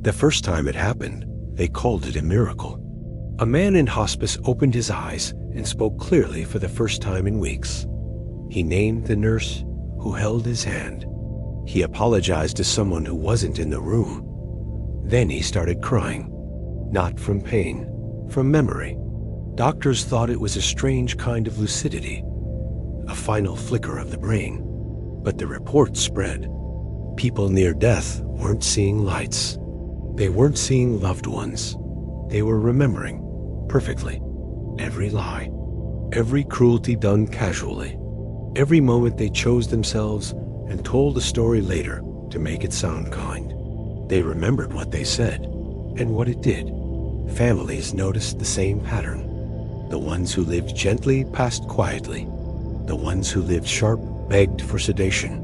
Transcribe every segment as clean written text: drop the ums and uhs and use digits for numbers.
The first time it happened, they called it a miracle. A man in hospice opened his eyes and spoke clearly for the first time in weeks. He named the nurse who held his hand. He apologized to someone who wasn't in the room. Then he started crying. Not from pain, from memory. Doctors thought it was a strange kind of lucidity, a final flicker of the brain. But the report spread. People near death weren't seeing lights. They weren't seeing loved ones. They were remembering, perfectly, every lie, every cruelty done casually, every moment they chose themselves and told a story later to make it sound kind. They remembered what they said and what it did. Families noticed the same pattern. The ones who lived gently passed quietly. The ones who lived sharp begged for sedation.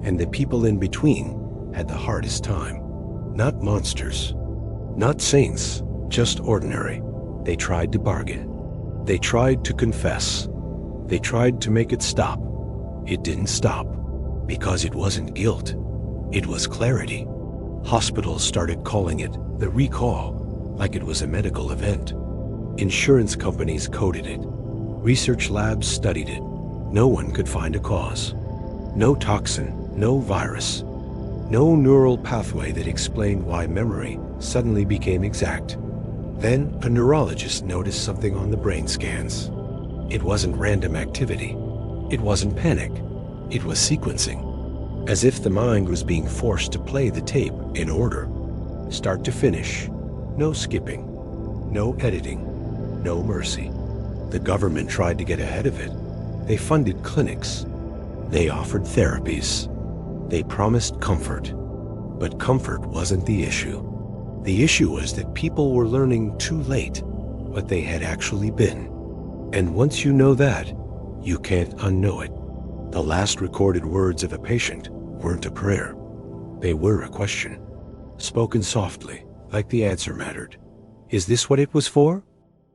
And the people in between had the hardest time. Not monsters, not saints, just ordinary. They tried to bargain. They tried to confess. They tried to make it stop. It didn't stop, because it wasn't guilt. It was clarity. Hospitals started calling it the recall, like it was a medical event. Insurance companies coded it. Research labs studied it. No one could find a cause. No toxin, no virus. No neural pathway that explained why memory suddenly became exact. Then a neurologist noticed something on the brain scans. It wasn't random activity. It wasn't panic. It was sequencing. As if the mind was being forced to play the tape in order. Start to finish. No skipping. No editing. No mercy. The government tried to get ahead of it. They funded clinics. They offered therapies. They promised comfort. But comfort wasn't the issue. The issue was that people were learning too late what they had actually been. And once you know that, you can't unknow it. The last recorded words of a patient weren't a prayer. They were a question, spoken softly, like the answer mattered. Is this what it was for?